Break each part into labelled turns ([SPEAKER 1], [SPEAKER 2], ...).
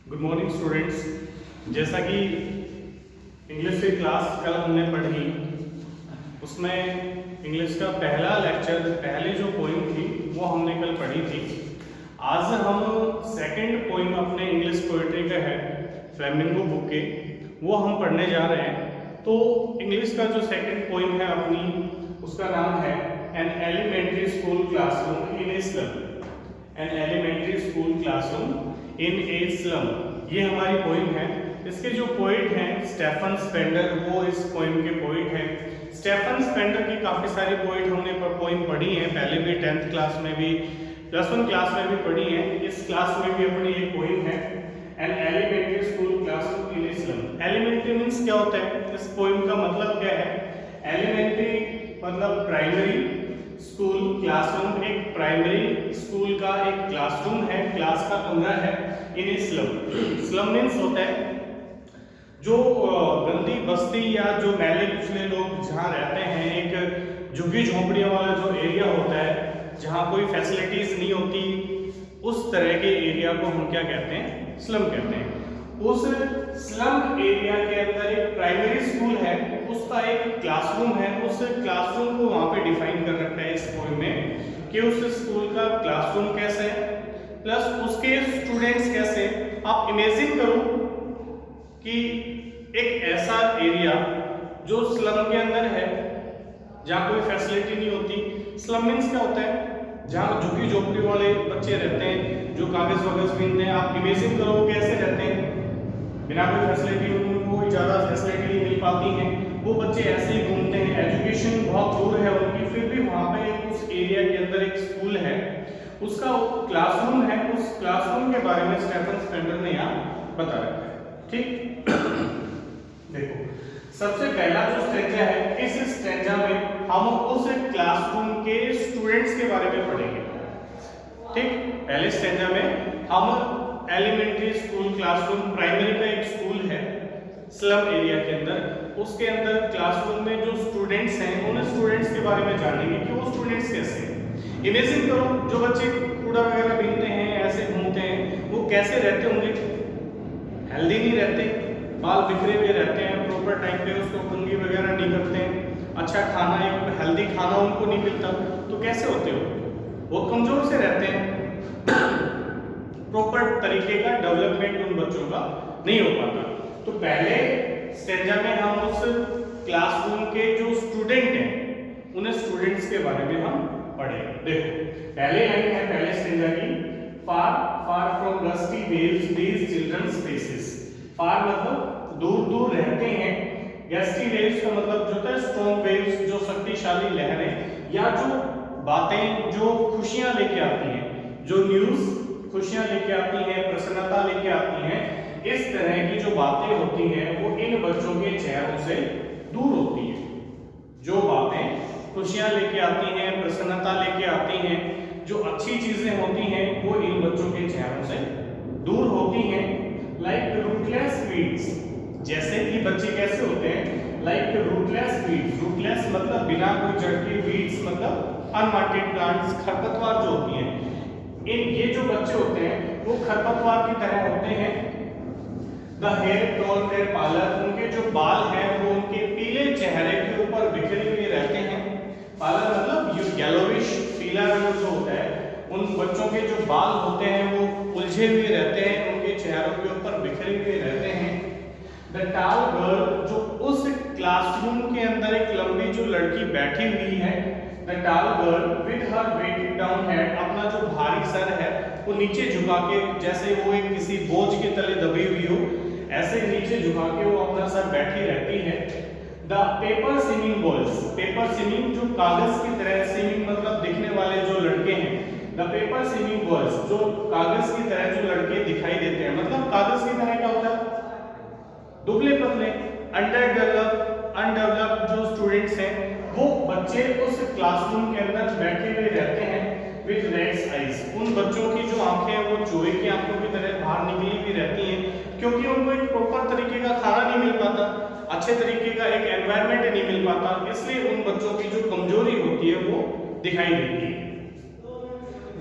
[SPEAKER 1] Good morning students. जैसा कि English की क्लास कल हमने पढ़ी, उसमें इंग्लिश का पहला लेक्चर, पहली जो पोइम थी वो हमने कल पढ़ी थी। आज हम सेकंड पोइम अपने इंग्लिश पोइट्री का है फ्लेमिंगो बुक के, वो हम पढ़ने जा रहे हैं। तो इंग्लिश का जो सेकंड पोइम है अपनी, उसका नाम है an elementary school classroom in a slum. An elementary school classroom in a slum, ये हमारी पोइम है। इसके जो पोइट हैं स्टेफन स्पेंडर, वो इस पोइम के पोइट हैं। स्टेफन स्पेंडर की काफ़ी सारी पोइट हमने पोइम पढ़ी हैं, पहले भी 10th क्लास में भी, +1 क्लास में भी पढ़ी हैं। इस क्लास में भी अपनी एक पोइम है an elementary school classroom in a slum. Elementary means क्या होता है, इस पोइम का मतलब क्या है? एलिमेंट्री मतलब प्राइमरी, स्कूल, क्लासरूम एक प्राइमरी स्कूल का एक क्लासरूम है, क्लास का कमरा है इन स्लम। स्लम मीन्स होता है जो गंदी बस्ती या जो मैले कुचले लोग जहाँ रहते हैं, एक झुग्गी झोंपड़ियों वाला जो एरिया होता है जहाँ कोई फैसिलिटीज नहीं होती, उस तरह के एरिया को हम क्या कहते हैं? स्लम कहते हैं। उस स्लम एरिया के अंदर एक प्राइमरी स्कूल है, उसका एक क्लासरूम है। उस क्लासरूम को वहां पे डिफाइन कर रखा है इस पोइम में कि उस स्कूल का क्लासरूम कैसे है प्लस उसके स्टूडेंट्स कैसे। आप इमेजिन करो कि एक ऐसा एरिया जो स्लम के अंदर है, जहाँ कोई फैसिलिटी नहीं होती। स्लम मीन्स क्या होता है? जहाँ झुग्गी झोपड़ी वाले बच्चे रहते हैं, जो कागज वगज बीनते हैं। आप इमेजिन करो कैसे रहते हैं, बिना कोई फैसिलिटी, उनको ज़्यादा फैसिलिटी नहीं मिल पाती हैं, वो बच्चे ऐसे ही घूमते हैं, एजुकेशन बहुत दूर है उनकी, फिर भी वहाँ पे उस एरिया के अंदर एक स्कूल है, उसका क्लासरूम है। उस क्लासरूम के बारे में स्टेफन स्पेंडर ने यहाँ बता रखा है। ठीक देखो, सबसे पहला जो स्टेंजा है, इस स्टेंजा में हम उस क्लासरूम के स्टूडेंट्स के बारे में पढ़ेंगे। ठीक, पहले स्टेंजा में हम एलिमेंट्री स्कूल क्लासरूम, प्राइमरी का एक स्कूल है स्लम एरिया के अंदर, उसके अंदर क्लासरूम में जो स्टूडेंट्स हैं उन स्टूडेंट्स के बारे में जानेंगे कि वो स्टूडेंट्स कैसे हैं। इमेजिन करो जो बच्चे कूड़ा वगैरह बीनते हैं, ऐसे घूमते हैं, वो कैसे रहते होंगे? हेल्दी नहीं रहते, बाल बिखरे हुए रहते हैं, प्रॉपर टाइम पे उसको कंघी वगैरह नहीं करते हैं, अच्छा खाना, एक हेल्दी खाना उनको नहीं मिलता, तो कैसे होते हो? बहुत कमजोर से रहते हैं, प्रॉपर तरीके का डेवलपमेंट उन बच्चों का नहीं हो पाता। तो पहले स्टेंजा में हम उस क्लासरूम के जो स्टूडेंट हैं उन स्टूडेंट्स के बारे में हम पढ़ेंगे। देखो, पहले लाइन है पहले स्टेंजा की, far far from rusty waves these children's faces. Far मतलब दूर दूर रहते हैं, गस्टी वेव्स का मतलब जो होता है स्ट्रॉन्ग वेव्स, जो शक्तिशाली लहरें या जो बातें जो खुशियां लेके आती हैं, जो न्यूज़ खुशियां लेके आती हैं, प्रसन्नता लेके आती हैं, इस तरह की जो बातें होती हैं वो इन बच्चों के चेहरों से दूर होती हैं। जो बातें खुशियां लेके आती हैं, प्रसन्नता लेके आती हैं, जो अच्छी चीजें होती हैं, वो इन बच्चों के चेहरों से दूर होती हैं। लाइक रूटलेस वीड्स, जैसे कि बच्चे कैसे होते हैं? लाइक रूटलेस वीड्स, रूटलेस मतलब बिना कोई जड़ के, वीड्स मतलब अनवांटेड प्लांट्स, खरपतवार जो होती हैं। ये जो बच्चे होते हैं वो खरपतवार की तरह होते हैं। The hair tall their pallor, उनके जो बाल हैं वो उनके पीले चेहरे के ऊपर बिखरे हुए रहते हैं। पालर मतलब येलोविश पीला रंग जो होता है, उन बच्चों के जो बाल होते हैं वो उलझे हुए रहते हैं, उनके चेहरों के ऊपर बिखरे हुए रहते हैं। द टाल गर्ल, जो उस क्लासरूम के अंदर एक लंबी जो लड़की बैठी हुई है, the tall girl with her weighted down head, अपना जो भारी सर है वो नीचे झुका के, जैसे वो एक किसी बोझ के तले दबी हुई हो, ऐसे नीचे झुका के वो अपना सर बैठी रहती है। The paper seeming boys, paper seeming जो कागज की तरह, सिमिंग मतलब दिखने वाले जो लड़के हैं, द पेपर सिमिंग बॉयज जो कागज की तरह जो लड़के दिखाई देते हैं, मतलब कागज की तरह क्या होता है? दुबले पतले, अनडेवलप्ड जो स्टूडेंट्स हैं, वो बच्चे उस क्लासरूम के अंदर बैठे हुए रहते हैं। विद रेड्स आईज, उन बच्चों की जो आंखें हैं वो चूहे की आंखों की तरह बाहर निकली हुई रहती हैं, क्योंकि उनको एक प्रॉपर तरीके का खाना नहीं मिल पाता, अच्छे तरीके का एक एनवायरनमेंट नहीं मिल पाता, इसलिए उन बच्चों की जो कमजोरी होती है वो दिखाई देती है।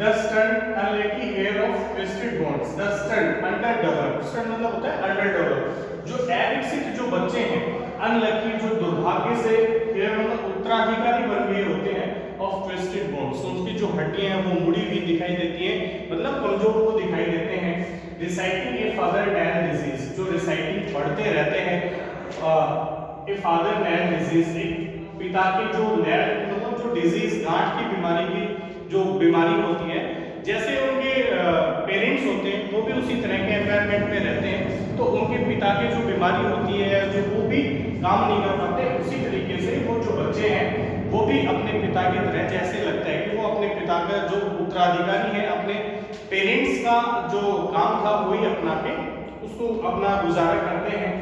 [SPEAKER 1] The stunt unlucky heir of twisted bones, the stunt under develop, stunt मतलब होता है अंडर डेवलप, जो अविकसित जो बच्चे हैं, अनलकी जो दुर्भाग्य से हेयर मतलब उत्तराधिकारी बन गए होते हैं, ऑफ ट्विस्टेड बोन्स, उनकी जो हड्डियां हैं वो मुड़ी हुई दिखाई देती हैं, मतलब कमजोर को दिखाई देते हैं। Reciting a father nail disease, जो रिसाइटिंग पढ़ते रहते हैं, ए फादर नैल डिजीज, पिता के जो नैल मतलब जो डिजीज गांठ की बीमारी की जो बीमारी होती है, जैसे उनके पेरेंट्स होते हैं वो भी उसी तरह के एनवायरनमेंट में रहते हैं, तो उनके पिता की जो बीमारी होती है जो वो भी काम नहीं कर पाते, उसी तरीके से वो जो बच्चे हैं वो भी अपने पिता की तरह, जैसे लगता है कि वो अपने पिता का जो उत्तराधिकारी है, अपने पेरेंट्स का जो काम था वही अपना के उसको अपना गुजारा करते हैं।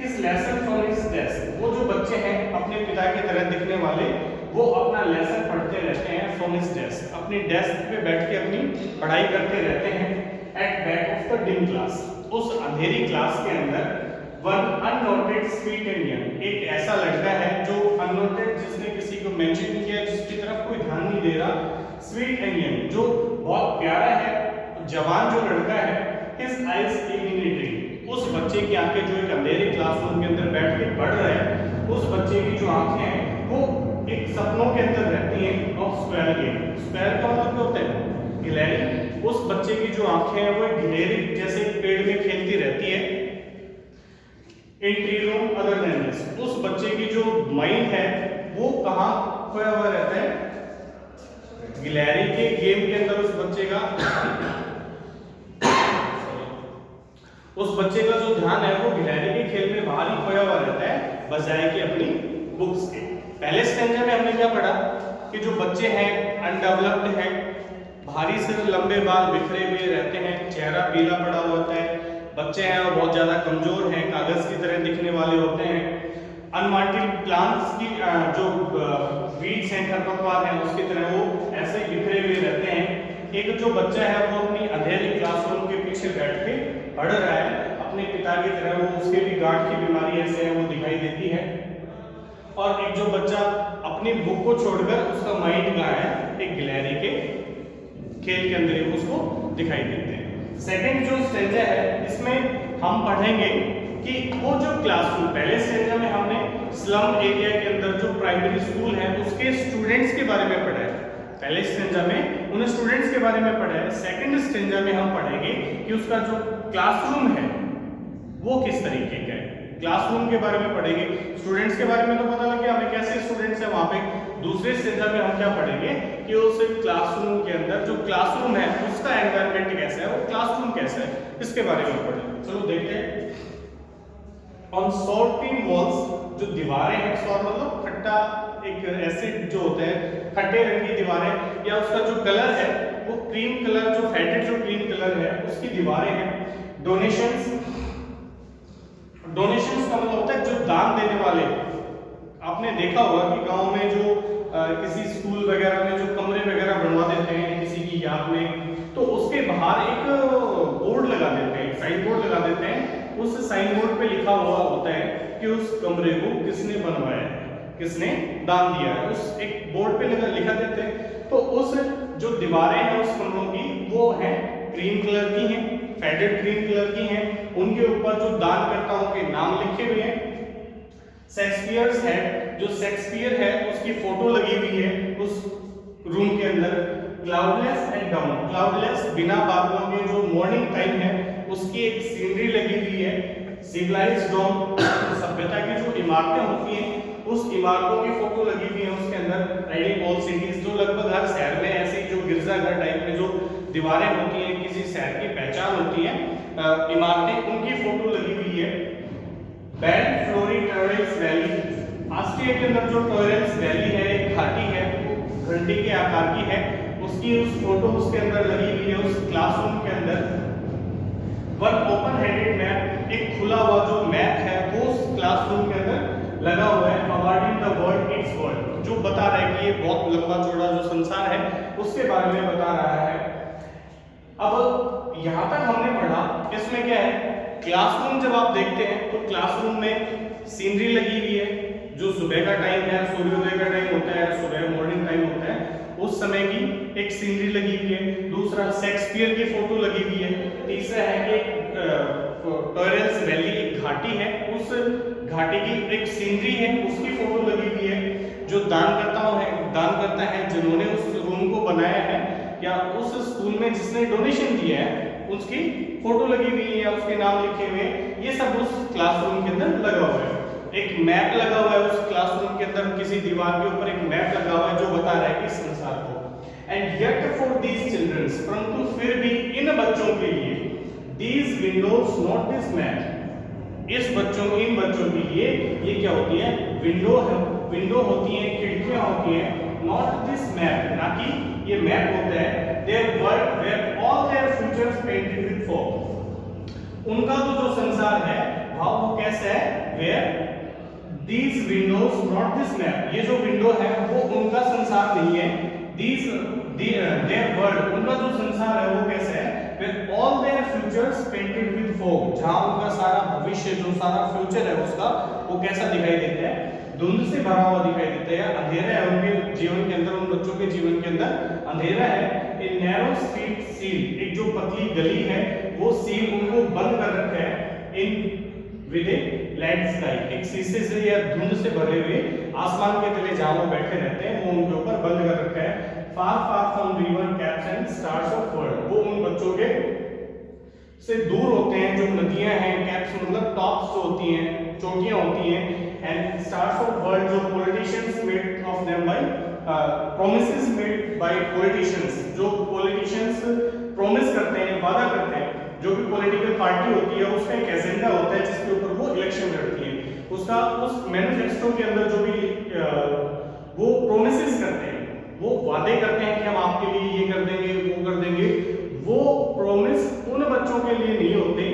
[SPEAKER 1] His lesson from his desk, वो जो बच्चे हैं अपने पिता की तरह दिखने वाले, वो अपना लेसन पढ़ते रहते हैं फ्रॉम हिज डेस्क, अपनी डेस्क पे बैठ के अपनी पढ़ाई करते रहते हैं। At back of the dim class, उस अंधेरी क्लास के अंदर, one unnoted sweet and young, एक ऐसा लड़का है जो अननोटेड, जिसने किसी को मेंशन नहीं किया, जिसकी तरफ कोई ध्यान नहीं दे रहा, स्वीट एंड यंग, जो बहुत प्यारा है, जवान जो लड़का है, हिज आईज इल्यूमिनेटिंग, उस बच्चे की आंखें जो एक अंधेरे क्लासरूम के अंदर बैठ के पढ़ रहा है, उस बच्चे की जो आंखें हैं वो एक सपनों के अंदर रहती हैं ऑफ स्क्वायर गेम, स्क्वायर का मतलब क्या होता है, गिलहरी, उस बच्चे की जो आंखें हैं वो एक गिलहरी जैसे पेड़ में खेलती रहती है। In tree room other than this, उस बच्चे की जो माइंड है वो कहाँ खोया हुआ रहता है, गिलहरी के गेम के अंदर, उस बच्चे का जो ध्यान है वो गिलहरी के खेल में बाहर ही खोया हुआ रहता है, बजाय कि अपनी बुक्स के। पहले स्टैंजा में हमने क्या पढ़ा कि जो बच्चे हैं अनडेवलप्ड हैं, भारी सिर, लंबे बाल बिखरे हुए रहते हैं, चेहरा पीला पड़ा हुआ होता है, बच्चे हैं और बहुत ज्यादा कमजोर हैं, कागज की तरह दिखने वाले होते हैं। अनवांटेड प्लांट्स की जो वीड्स हैं, खरपतवार हैं, उसकी तरह वो ऐसे ही बिखरे हुए रहते हैं। एक जो बच्चा है वो अपनी अंधेरी क्लासरूम के पीछे बैठ के पढ़ रहा है अपने पिता की तरह, वो उसके भी गांठ की बीमारी ऐसे है वो दिखाई देती है। और एक जो बच्चा अपनी बुक को छोड़कर, उसका माइंड कहाँ है, एक गिलहरी के खेल के अंदर ही उसको दिखाई देते हैं। सेकंड जो स्टेंजा है इसमें हम पढ़ेंगे कि वो जो क्लासरूम, पहले स्टेंजा में हमने स्लम एरिया के अंदर जो प्राइमरी स्कूल है उसके स्टूडेंट्स के बारे में पढ़ा है, पहले स्टेंजा में उन स्टूडेंट्स के बारे में पढ़ा है। सेकंड स्टेंजा में हम पढ़ेंगे कि उसका जो क्लासरूम है वो किस तरीके का है, क्लासरूम के बारे में पढ़ेंगे। स्टूडेंट्स के बारे में तो पता लग गया हमें कैसे स्टूडेंट्स है वहां पे, दूसरे स्टेंजा में हम क्या पढ़ेंगे कि उस क्लासरूम के अंदर जो क्लासरूम है उसका एनवायरनमेंट कैसा है, वो क्लासरूम कैसा है, इसके बारे में पढ़ेंगे। चलो देखते हैं। ऑन सॉल्टिंग वॉल्स, जो दीवारें हैं, सॉल्ट मतलब खट्टा, एक एसिड जो होता है, खट्टे रंग की दीवारें, या उसका जो कलर है वो क्रीम कलर, जो फेडेड जो क्रीम कलर है उसकी दीवारें हैं। डोनेशंस, डोनेशंस का मतलब होता है जो दान देने वाले, आपने देखा होगा कि गांव में जो किसी स्कूल वगैरह में जो कमरे वगैरह बनवा देते हैं किसी की याद में, तो उसके बाहर एक बोर्ड लगा देते हैं, साइन बोर्ड लगा देते हैं, उस साइन बोर्ड पे लिखा हुआ होता है कि उस कमरे को किसने बनवाया है, किसने दान दिया है, उस एक बोर्ड पे लिखा देते हैं। तो उस जो दीवारें हैं उस कमरों की वो है क्रीम कलर की हैं, फेडेड क्रीम कलर की हैं, उनके ऊपर जो दानकर्ताओं के नाम लिखे हुए हैं। शेक्सपियर्स है, जो शेक्सपियर है उसकी फोटो लगी हुई है उस रूम के अंदर। क्लाउडलेस एंड डाउन, क्लाउडलेस बिना बादलों के जो मॉर्निंग टाइम है उसकी एक सीनरी लगी हुई है। सिविलाइज्ड डोम, सभ्यता की जो इमारतें होती हैं उस इमारतों की फोटो लगी हुई है उसके अंदर। राइडिंग ऑल सिटीज, जो लगभग हर शहर में ऐसी जो गिरजाघर टाइप में जो दीवारें होती हैं, किसी शहर की पहचान होती है, इमारतें, उनकी फोटो लगी हुई है। Band flowery torrents valley, Austria के अंदर जो टॉरेंस वैली है, एक घाटी है, वो घंटी के आकार की है, उसकी उस फोटो उसके अंदर लगी हुई है उस क्लासरूम के अंदर। वन ओपन हेडेड मैप, एक खुला हुआ जो मैप है वो उस क्लासरूम के अंदर लगा हुआ है। Awarding the world it's world, जो बता रहा है कि ये बहुत लंबा चौड़ा जो संसार है उसके बारे में बता रहा है। अब यहाँ तक हमने पढ़ा, इसमें क्या है, क्लासरूम जब आप देखते हैं तो क्लासरूम में सीनरी लगी हुई है, जो सुबह का टाइम है, सूर्योदय का टाइम होता है, सुबह मॉर्निंग टाइम होता है, उस समय की एक सीनरी लगी हुई है, दूसरा शेक्सपियर की फोटो लगी हुई है, तीसरा है कि टॉरेंस वैली एक घाटी है, उस घाटी की एक सीनरी है उसकी फोटो लगी हुई है, जो दान करता है जिन्होंने उस रूम को बनाया है या उस स्कूल में जिसने डोनेशन दिया है उसकी फोटो लगी हुई है या उसके नाम लिखे हुए हैं, ये सब उस क्लासरूम के अंदर लगा हुआ है। एक मैप लगा हुआ है उस क्लासरूम के अंदर, किसी दीवार के ऊपर एक मैप लगा हुआ है जो बता रहा है इस संसार को। And yet for these children's, परंतु फिर भी इन बच्चों के लिए, these windows not this map, इन बच्चों के लिए ये क्या होती है, विंडो होती है, खिड़कियां होती हैं, नॉट दिस मैप, ना कि ये मैप होता है, their world where all their futures painted with fog, उनका जो संसार है वो कैसा है, where These windows not this map, ये जो विंडो है वो उनका संसार नहीं है, their world, उनका जो संसार है वो कैसा है, where all their futures painted with fog, जहां उनका सारा भविष्य जो सारा फ्यूचर है उसका वो कैसा दिखाई देता है, धुंध से भरा हुआ दिखाई देता है, अंधेरा है उनके जीवन के अंदर, उन बच्चों के जीवन के अंदर अंधेरा है। A narrow street seal, एक जो पतली गली है वो सील उनको बंद कर रखा है, in with A light sky, एक शीशे से या धुंध से भरे हुए आसमान के तले जहां वो बैठे रहते हैं वो उनके ऊपर बंद कर रखा है। Far far from river caps and stars of world, वो उन बच्चों के से दूर होते हैं, जो नदियां हैं, कैप्स मतलब टॉप्स जो होती हैं, चोटियां होती हैं, एंड स्टार्स ऑफ वर्ल्ड जो politicians made of them by promises made by politicians, जो पॉलिटिशियंस प्रॉमिस करते हैं, वादा करते हैं, जो भी पॉलिटिकल पार्टी होती है उसका एक एजेंडा होता है जिसके ऊपर वो इलेक्शन लड़ती है, उसका उस मैनिफेस्टो के अंदर जो भी वो प्रोमिसेस करते हैं, वो वादे करते हैं कि हम आपके लिए ये कर देंगे वो कर देंगे, वो प्रोमिस उन बच्चों के लिए नहीं होते,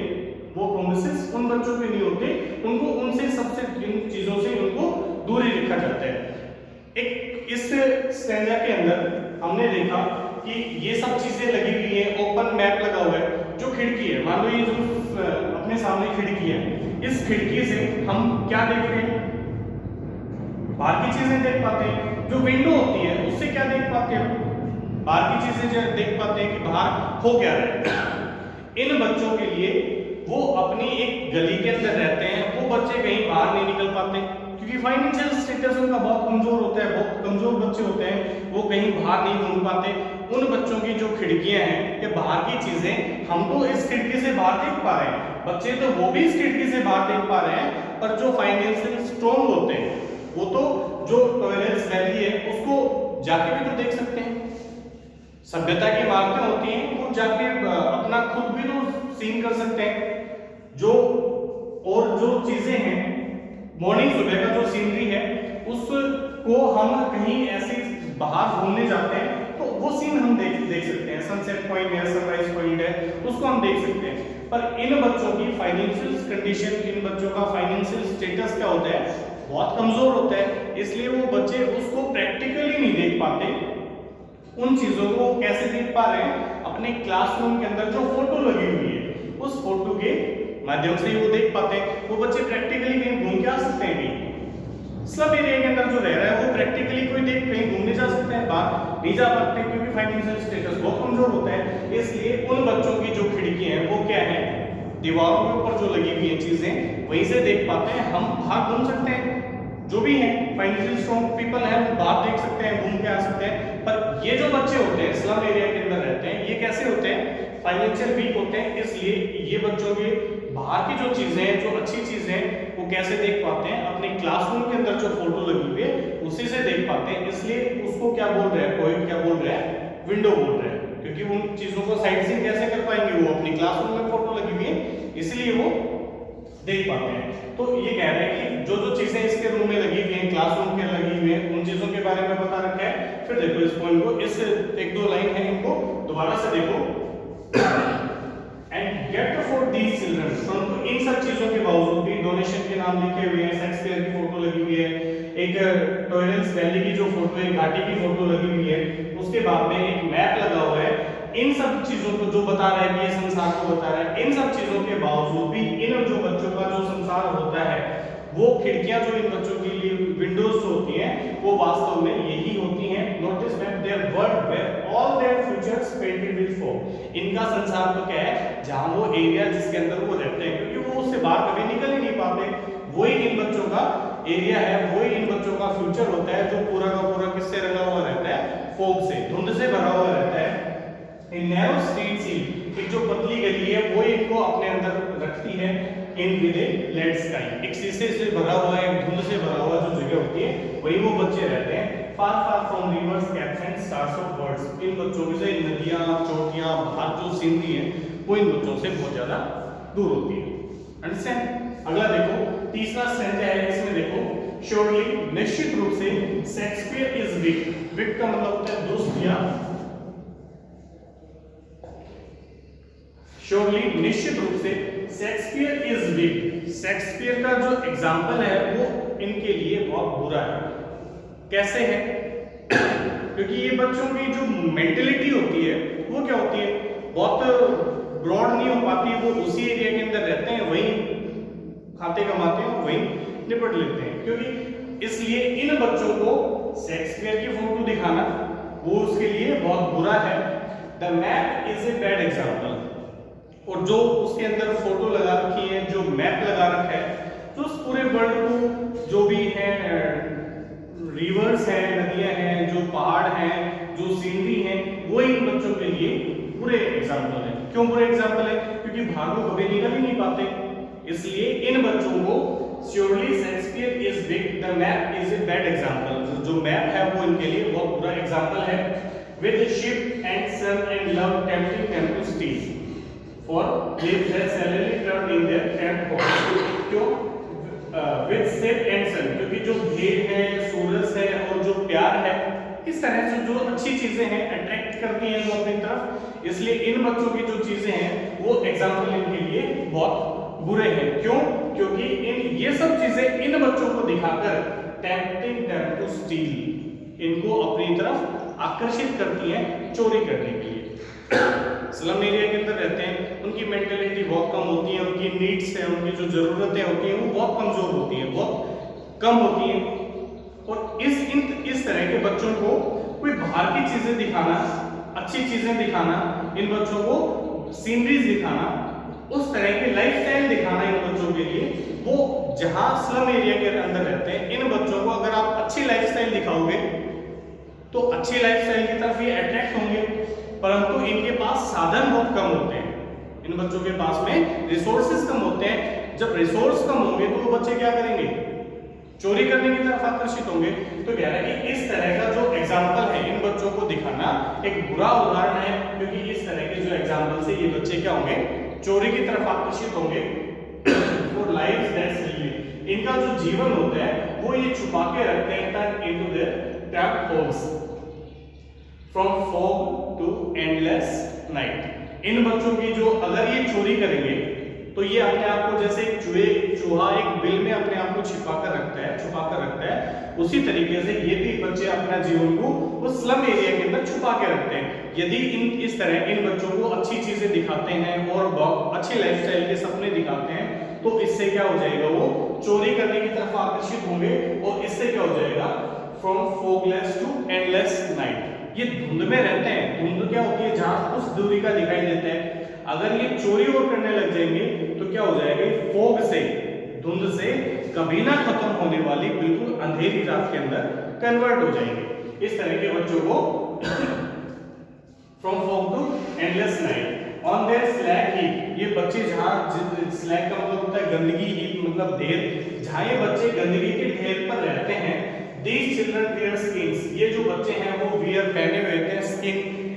[SPEAKER 1] वो प्रोमिसेस उन बच्चों के नहीं होते, उनको उनसे सबसे इन चीजों से उनको दूरी रखा जाता है। एक इस स्टैंजा के अंदर हमने देखा कि ये सब चीजें लगी हुई है, ओपन मैप लगा हुआ है, जो खिड़की है, मान लो ये जो अपने सामने खिड़की है, इस खिड़की से हम क्या देख रहे हैं, बाहर की चीजें देख पाते हैं, जो विंडो होती है उससे क्या देख पाते हैं, बाहर की चीजें जो देख पाते हैं कि बाहर हो क्या रहा है। इन बच्चों के लिए वो अपनी एक गली के अंदर रहते हैं, वो बच्चे कहीं बाहर नहीं निकल पाते क्योंकि फाइनेंशियल स्टेटस उनका बहुत कमजोर होता है, बहुत कमजोर बच्चे होते हैं, वो कहीं बाहर नहीं घूम पाते। उन बच्चों की जो खिड़कियां हैं ये बाहर की चीजें, हम तो इस खिड़की से बाहर देख पा रहे हैं, बच्चे तो वो भी इस खिड़की से बाहर देख पा रहे हैं, पर जो फाइनेंशियल स्ट्रॉन्ग होते हैं वो तो जो टॉयलेट्स वैली है उसको जाके भी तो देख सकते हैं, सभ्यता की इमारतें होती हैं वो जाके अपना खुद भी तो सीन कर सकते हैं, जो और जो चीजें हैं मॉर्निंग सुबह का जो सीनरी है उसको हम कहीं ऐसे बाहर घूमने जाते हैं तो वो सीन हम देख सकते हैं, सनसेट पॉइंट है, सनराइज पॉइंट है, उसको हम देख सकते हैं। पर इन बच्चों की फाइनेंशियल कंडीशन, इन बच्चों का फाइनेंशियल स्टेटस क्या होता है, बहुत कमजोर होता है, इसलिए वो बच्चे उसको प्रैक्टिकली नहीं देख पाते। उन चीजों को कैसे देख पा रहे हैं, अपने क्लासरूम के अंदर जो फोटो लगी हुई है उस फोटो के माध्यम से ही वो देख पाते हैं। वो बच्चे प्रैक्टिकली कहीं घूम के आ सकते हैं, कहीं स्लम एरिया के अंदर जो रह रहा है वो प्रैक्टिकली कोई देख कहीं घूमने जा सकते हैं, बाहर नहीं जा पाते क्योंकि फाइनेंशियल स्टेटस बहुत कमजोर होता है। इसलिए उन बच्चों की जो खिड़की है वो क्या है, दीवारों के ऊपर जो लगी हुई है चीजें वहीं से देख पाते हैं। हम बाहर घूम सकते हैं, जो भी है फाइनेंशियल स्ट्रॉन्ग पीपल है वो बाहर देख सकते हैं, घूम के आ सकते हैं। पर ये जो बच्चे होते हैं स्लम एरिया के अंदर रहते हैं, ये कैसे होते हैं, फाइनेंशियल वीक होते हैं, इसलिए ये बच्चों के बाहर की जो चीजें हैं, जो अच्छी चीजें हैं वो कैसे देख पाते हैं, अपने क्लासरूम के अंदर जो फोटो लगी हुई है उसी से देख पाते हैं। इसलिए उसको क्या बोल रहे हैं, पोएट क्या बोल रहा है, विंडो बोल रहा है, क्योंकि उन चीजों को साइड सीइंग कैसे कर पाएंगे, वो अपनी क्लासरूम में फोटो लगी हुई है इसलिए वो देख पाते हैं। तो ये कह रहे हैं कि जो जो चीजें इसके रूम में लगी हुई हैं, क्लासरूम के लगी हुई हैं, उन चीजों के बारे में बता रखा है। फिर देखो इस पॉइंट को, इस एक दो लाइन है इनको दोबारा से देखो। And get for these children, परंतु इन सब चीजों के बावजूद भी डोनेशन के नाम लिखे हुए हैं, शेक्सपियर की फोटो लगी हुई है, एक टॉरेंस वैली की जो फोटो है, घाटी की फोटो लगी हुई है, उसके बाद में एक मैप लगा हुआ है। इन सब चीजों को जो बता रहा है कि ये संसार को बता रहा है, इन सब चीजों के बावजूद भी इन जो बच्चों का जो संसार होता है वो खिड़कियां जो इन बच्चों के लिए विंडोज जो होती हैं वो वास्तव में यही होती हैं। Notice that their world where all their futures painted with fog. इनका संसार तो क्या है, जहां वो एरिया जिसके अंदर वो रहते हैं, क्योंकि वो उससे बाहर कभी निकल ही नहीं पाते, वही इन बच्चों का एरिया है, वही इन बच्चों का फ्यूचर होता है, जो पूरा का पूरा किससे रंगा हुआ रहता है, फॉग से, धुंध से भरा हुआ रहता है। इन नैरो स्ट्रीट सी, एक जो पतली गली है वो इनको अपने अंदर रखती है in with a lead sky. एक शीशे से भरा हुआ है, धुंध से भरा हुआ जो जगह होती है वही वो बच्चे रहते हैं। Far far from rivers, caps and stars of birds. इन बच्चों से नदियां, चोटियां, बाहर जो सीनरी है वो इन बच्चों से बहुत ज्यादा दूर होती है। अंडरस्टैंड। अगला देखो, तीसरा स्टैंजा है, इसमें देखो, श्योरली, निश्चित रूप से, शेक्सपियर इज वीक। वीक का मतलब होता है दुष्ट या श्योरली, निश्चित रूप से, शेक्सपियर इज वीक। शेक्सपियर का जो एग्जाम्पल है वो इनके लिए बहुत बुरा है। कैसे है? क्योंकि ये बच्चों की जो मेंटेलिटी होती है वो क्या होती है, बहुत ब्रॉड नहीं हो पाती, वो उसी एरिया के अंदर रहते हैं, वहीं खाते कमाते हैं, वहीं निपट लेते हैं। क्योंकि इसलिए इन बच्चों को शेक्सपियर की फोटो दिखाना वो उसके लिए बहुत बुरा है। The map is a bad example. और जो उसके अंदर फोटो लगा रखी है, जो मैप लगा रखा है, तो उस पूरे वर्ल्ड को जो भी है, रिवर्स है, नदियां हैं, जो पहाड़ हैं, जो सीनरी है, वो इन बच्चों के लिए बुरे एग्जाम्पल है। क्यों बुरे एग्जाम्पल है? क्योंकि बाहर को कभी निकल ही नहीं पाते, इसलिए इन बच्चों को surely Shakespeare is weak, the map is a bad example. जो मैप है वो इनके लिए बहुत बुरा एग्जाम्पल है। With ship and sun and love tempting them to steal for they suddenly turned in their camp home। क्यों? with ship and sun, क्योंकि जो भेड़ है, सूरज है और जो प्यार है, इस तरह से जो अच्छी चीजें हैं अट्रैक्ट करती हैं जो अपनी तरफ, इसलिए इन बच्चों की जो चीजें हैं वो एग्जाम्पल इनके लिए बहुत बुरे हैं। क्यों? क्योंकि इन ये सब चीजें इन बच्चों को दिखाकर टेम्पटिंग देम टू स्टील, इनको अपनी तरफ आकर्षित करती हैं चोरी करने के लिए। स्लम एरिया के अंदर रहते हैं, उनकी मेंटेलिटी बहुत कम होती है, उनकी नीड्स है, उनकी जो जरूरतें होती हैं वो बहुत कमजोर होती हैं, बहुत कम होती हैं। और इस तरह के बच्चों को कोई बाहर की चीजें दिखाना, अच्छी चीजें दिखाना, इन बच्चों को सीनरीज दिखाना, उस तरह की लाइफस्टाइल दिखाना इन बच्चों के लिए, वो जहां स्लम एरिया के अंदर रहते हैं, इन बच्चों को अगर आप अच्छी लाइफस्टाइल दिखाओगे तो अच्छी लाइफस्टाइल की तरफ ये अट्रैक्ट होंगे, परंतु इनके पास साधन बहुत कम होते हैं, इन बच्चों के पास में रिसोर्सेज कम होते हैं। जब रिसोर्स कम होंगे तो वो बच्चे क्या करेंगे? चोरी करने की तरफ आकर्षित होंगे। तो कह रहा है कि इस तरह का जो एग्जाम्पल है इन बच्चों को दिखाना एक बुरा उदाहरण है, क्योंकि इस तरह के जो एग्जाम्पल से ये बच्चे क्या होंगे? चोरी की तरफ आकर्षित होंगे। फॉर लाइव्स दैट लीड, इनका जो जीवन होता है वो ये छुपा के रखते हैं into their trap holes from fog to endless night. इन बच्चों की जो अगर ये चोरी करेंगे तो ये अपने आप को जैसे चूहा एक बिल में अपने आप को छुपा कर रखता है, उसी तरीके से ये भी बच्चे अपना जीवन को उस स्लम एरिया के अंदर छुपा के रखते हैं। यदि इस तरह इन बच्चों को अच्छी चीजें दिखाते हैं और बहुत अच्छी लाइफस्टाइल के सपने दिखाते हैं तो इससे क्या हो जाएगा? वो चोरी करने की तरफ आकर्षित होंगे और इससे क्या हो जाएगा? From fogless to endless night. ये धुंध में रहते हैं। धुंध क्या होती है? जहां उस दूरी का दिखाई देता है। अगर ये चोरी और करने लग जाएंगे तो क्या हो जाएगा? फॉग से, धुंध से कभी ना खत्म होने वाली बिल्कुल अंधेरी रात के अंदर कन्वर्ट हो जाएंगे। इस तरह के बच्चों को from fog to endless night on their slag heap, ये बच्चे जहां, स्लैग का मतलब होता है गंदगी, हीप मतलब ढेर, जहां ये बच्चे गंदगी के ढेर पर रहते हैं, these children wear skins, ये जो बच्चे हैं वो वियर पहने हुए होते हैं स्किन,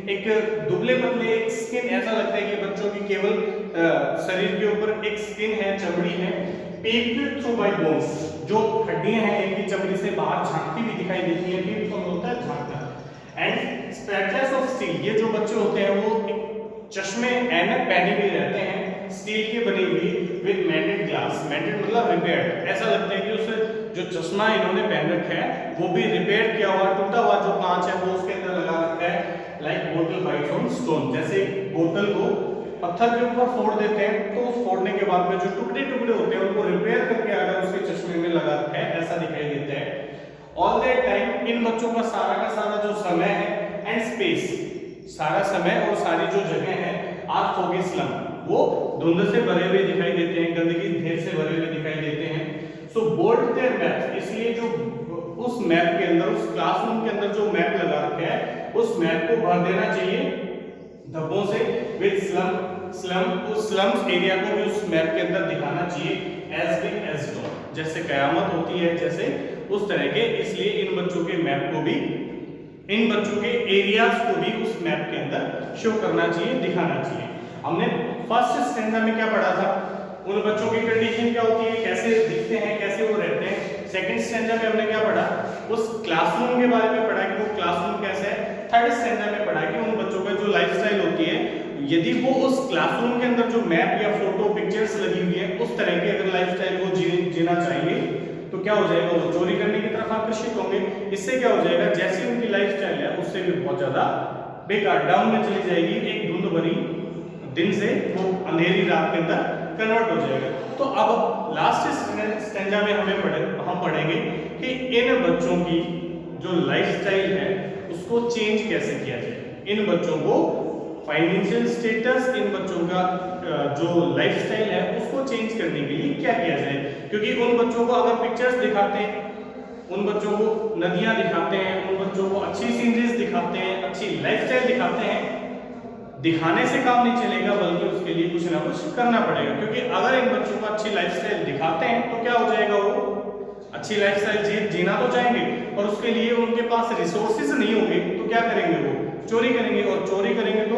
[SPEAKER 1] एक दुबले पतले एक स्किन, ऐसा लगता है कि बच्चों की केवल शरीर के ऊपर एक स्किन है, चमड़ी है, peeped through by bones, जो हड्डियां हैं इनकी चमड़ी से बाहर झांकती भी दिखाई देती हैं, peep तो होता है झांकना, एंड spectacles of steel, ये जो बच्चे होते हैं वो एक चश्मे ऐनक पहने हुए रहते हैं स्टील की बनी हुई, विद मेटेड ग्लास, मेटेड मतलब रिपेयर्ड, ऐसा लगता है कि उसे जो चश्मा इन्होंने पहन रखा है वो भी रिपेयर किया हुआ, टूटा हुआ जो कांच है वो उसके अंदर लगा रखा है, लाइक बोतल बाइट्स ऑन स्टोन, जैसे बोतल को पत्थर के ऊपर फोड़ देते हैं, तो उस फोड़ने के बाद में जो टुकड़े टुकड़े होते हैं उनको रिपेयर करके अगर उसके चश्मे में लगा रखा है, ऐसा दिखाई देता है। ऑल दैट टाइम इन बच्चों का सारा जो समय है एंड स्पेस, सारा समय और सारी जो जगह है आर फोगी स्लम, वो धुंध से भरे हुए दिखाई देते हैं, गंदगी ढेर से भरे हुए दिखाई देते हैं। सो बोल्ड देयर मैप, इसलिए जो उस मैप के अंदर, उस क्लासरूम के अंदर जो मैप लगा रखा है उस मैप को भर देना चाहिए धब्बों से, विद स्लम उस स्लम्स एरिया को भी उस मैप के अंदर दिखाना चाहिए, एज बिग एज डॉन, जैसे कयामत होती है जैसे उस तरह के। इसलिए इन बच्चों के मैप को भी, इन बच्चों के एरियाज को भी उस मैप के अंदर शो करना चाहिए, दिखाना चाहिए। हमने फर्स्ट स्टैंडर्ड में क्या पढ़ा था, उन बच्चों की कंडीशन क्या होती है, कैसे दिखते हैं, कैसे वो रहते हैं। सेकंड स्टैंडर्ड में हमने क्या पढ़ा, उस क्लासरूम के बारे में पढ़ा कि वो क्लासरूम कैसा है। थर्ड स्टैंडर्ड में पढ़ा कि उन बच्चों का जो लाइफस्टाइल होती है, यदि वो उस क्लासरूम के अंदर जो मैप या फोटो पिक्चर्स लगी हुई है उस तरह की अगर लाइफस्टाइल वो जीना चाहेंगे तो क्या हो जाएगा, वो चोरी करने की तरफ आकर्षित होंगे। इससे क्या हो जाएगा, जैसी उनकी लाइफस्टाइल है उससे भी बहुत ज्यादा बेकार डाउन में चली जाएगी, एक धुंध भरी दिन से वो अंधेरी रात के अंदर कन्वर्ट हो जाएगा। तो अब लास्ट स्टैंजा में हम पढ़ेंगे कि इन बच्चों की जो लाइफस्टाइल है उसको चेंज कैसे किया जाए। इन बच्चों को फाइनेंशियल स्टेटस, इन बच्चों का जो लाइफस्टाइल है उसको चेंज करने के लिए क्या किया जाए, क्योंकि उन बच्चों को अगर पिक्चर्स दिखाते हैं, उन बच्चों को नदियां दिखाते हैं, उन बच्चों को अच्छी सीनरीज दिखाते हैं, अच्छी लाइफस्टाइल दिखाते हैं, दिखाने से काम नहीं चलेगा बल्कि उसके लिए कुछ ना कुछ करना पड़ेगा। क्योंकि अगर इन बच्चों को अच्छी लाइफस्टाइल दिखाते हैं तो क्या हो जाएगा, वो अच्छी लाइफस्टाइल जीना तो चाहेंगे और उसके लिए उनके पास रिसोर्सेज नहीं होंगे तो क्या करेंगे, वो चोरी करेंगे, और चोरी करेंगे तो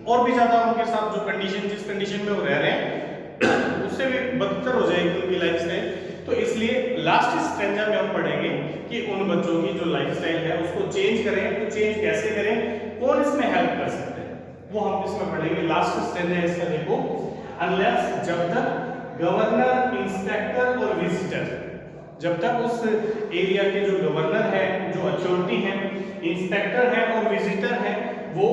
[SPEAKER 1] और भी ज्यादा उनके साथ जो कंडीशन, जिस कंडीशन में वो रह रहे हैं उससे भी बदतर हो जाएगी उनकी लाइफस्टाइल। तो इसलिए लास्ट स्ट्रेंजा में हम पढ़ेंगे कि उन बच्चों की जो लाइफस्टाइल है उसको चेंज करें, तो चेंज कैसे करें, कौन इसमें हेल्प कर सकते हैं, वो हम इसमें पढ़ेंगे। लास्ट स्ट्रेंजा इसका देखो, अनलेस, जब तक गवर्नर, इंस्पेक्टर और विजिटर, जब तक उस एरिया के जो गवर्नर है, जो अथॉरिटी है, इंस्पेक्टर है और विजिटर है, वो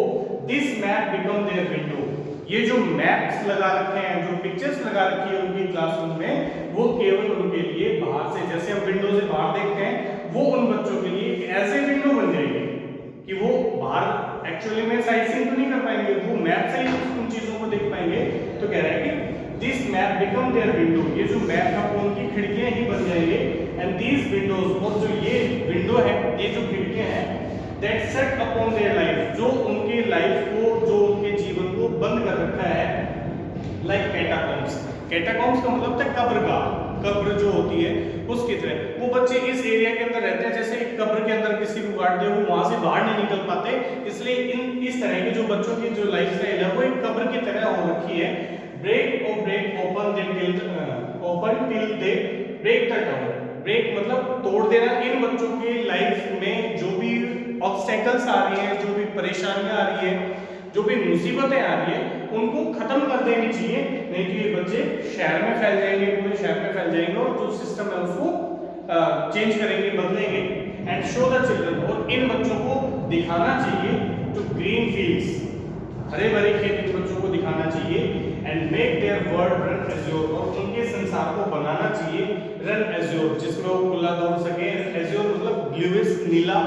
[SPEAKER 1] this map become their window, ये जो मैप्स लगा रखे हैं, जो पिक्चर्स लगा रखी है उनकी क्लासरूम में, वो केवल उनके लिए बाहर से, जैसे हम विंडो से बाहर देखते हैं, वो उन बच्चों के लिए ऐसे विंडो बन जाएगी कि वो बाहर एक्चुअली में साइट सीइंग तो नहीं कर पाएंगे, वो मैप से ही उन चीजों को देख पाएंगे। तो कह रहा है कि this map become their window, ये जो मैप है वो उनकी खिड़कियां ही बन जाएंगे। एंड दीज विंडोज, और जो ये विंडो है, ये जो खिड़कियां हैं, that set upon their life, जो उनके लाइफ को, जो उनके जीवन को बंद कर रखा है, लाइक कैटाकॉम्ब्स। कैटाकॉम्ब्स का मतलब था कब्रगाह, कब्र जो होती है उसकी तरह। वो बच्चे इस एरिया के अंदर रहते हैं, जैसे कब्र के अंदर किसी को गाड़ दे, वो वहां से बाहर नहीं निकल पाते। इसलिए इस तरह के जो बच्चों की जो लाइफस्टाइल है वो एक कब्र की तरह हो रखी है। Break open till they break the town. Break मतलब तोड़ देना। इन बच्चों की लाइफ में जो भी ऑब्स्टेकल्स आ रही हैं, जो भी परेशानियां आ रही है, जो भी मुसीबतें आ रही है, उनको खत्म कर देनी चाहिए, नहीं तो ये बच्चे शहर में फैल जाएंगे, पूरे शहर में फैल जाएंगे और जो सिस्टम है उसको चेंज करेंगे, बदलेंगे। एंड शो द चिल्ड्रन, और इन बच्चों को दिखाना चाहिए टू ग्रीन फील्ड्स, हरे भरे खेत इन बच्चों को दिखाना चाहिए। And make their world run azure, और उनके संसार को बनाना चाहिए रन एज्योर, जिसमें वो खुला दौड़ सके। एज्योर मतलब ब्लूइश, नीला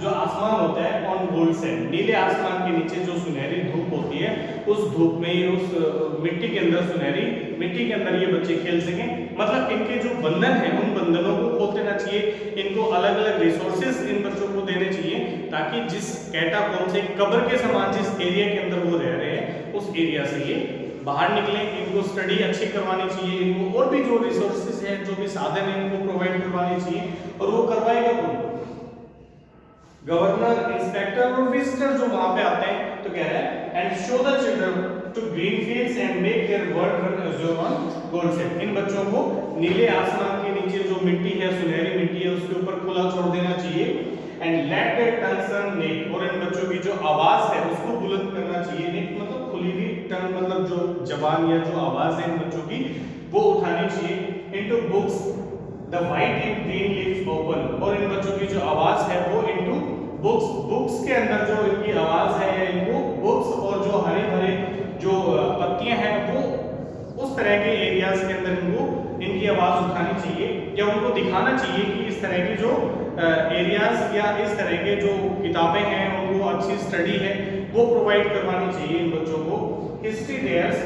[SPEAKER 1] जो आसमान होता है, ऑन गोल्ड सैंड, नीले आसमान के नीचे जो सुनहरी धूप होती है, उस धूप में ही, उस मिट्टी के अंदर, सुनहरी मिट्टी के अंदर ये बच्चे खेल सकें। मतलब इनके जो बंधन है उन बंधनों को खोल देना चाहिए, इनको अलग अलग रिसोर्सेज इन बच्चों को देने चाहिए, ताकि जिस कैटाकॉम्ब से, कब्र के समान जिस एरिया के अंदर वो रह रहे हैं, उस एरिया से ये बाहर निकले। इनको स्टडी अच्छी करवानी चाहिए, इनको और भी जो रिसोर्सेज है, जो भी साधन है, इनको प्रोवाइड करवाने चाहिए। और वो करवाएगा कौन? गवर्नर, इंस्पेक्टर और विजिटर जो वहां पे आते हैं। तो कह रहा है and show the children to green fields and make their world run azure on gold sand. इन बच्चों को नीले आसमान के नीचे जो मिट्टी है, सुनहरी मिट्टी है, उसके ऊपर खुला छोड़ देना चाहिए। And let their tongues run neck, और इन बच्चों की जो आवाज है उसको बुलंद करना चाहिए। नेक मतलब खुली हुई, टंग मतलब जो जबान या जो आवाज है इन बच्चों की, वो उठानी चाहिए। Into books the white and green leaves open, और इन बच्चों की जो आवाज है वो इनटू बुक्स, बुक्स के अंदर जो इनकी आवाज है, या इनको बुक्स और जो हरे भरे जो पत्तियां हैं वो उस तरह के एरियाज के अंदर इनको इनकी आवाज़ उठानी चाहिए या उनको दिखाना चाहिए कि इस तरह के जो एरियाज या इस तरह के जो किताबें हैं उनको अच्छी स्टडी है वो प्रोवाइड करवानी चाहिए इन बच्चों को। हिस्ट्री देयर्स,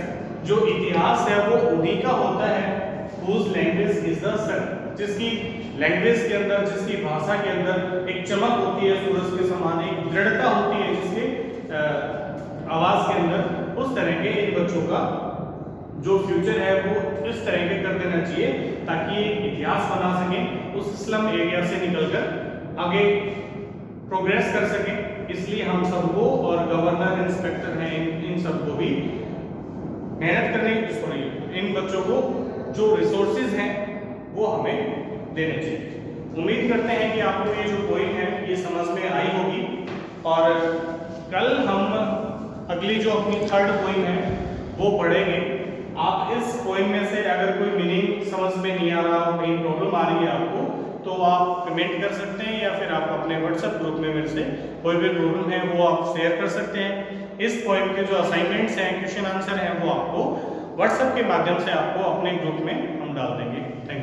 [SPEAKER 1] जो इतिहास है वो उन्हीं का होता है whose language is the sun, जिसकी लैंग्वेज के अंदर, जिसकी भाषा के अंदर एक चमक होती है सूरज के समान, एक दृढ़ता होती है जिसके आवाज के अंदर, उस तरह के इन बच्चों का जो फ्यूचर है वो इस तरह के कर देना चाहिए ताकि एक इतिहास बना सकें, उस स्लम एरिया से निकलकर आगे प्रोग्रेस कर सकें। इसलिए हम सबको और गवर्नर, इंस्पेक्टर हैं, इन सबको भी मेहनत करने, इन बच्चों को जो रिसोर्सेज हैं वो हमें देने चाहिए। उम्मीद करते हैं कि आपको ये जो पोइम है ये समझ में आई होगी और कल हम अगली जो अपनी थर्ड पोइम है वो पढ़ेंगे। आप इस पोइम में से अगर कोई मीनिंग समझ में नहीं आ रहा हो, कहीं प्रॉब्लम आ रही है आपको, तो आप कमेंट कर सकते हैं या फिर आप अपने व्हाट्सएप ग्रुप में मेरे से कोई भी प्रॉब्लम है वो आप शेयर कर सकते हैं। इस पोइम के जो असाइनमेंट्स हैं, क्वेश्चन आंसर हैं, वो आपको व्हाट्सएप के माध्यम से आपको अपने ग्रुप में हम डाल देंगे। Thank you.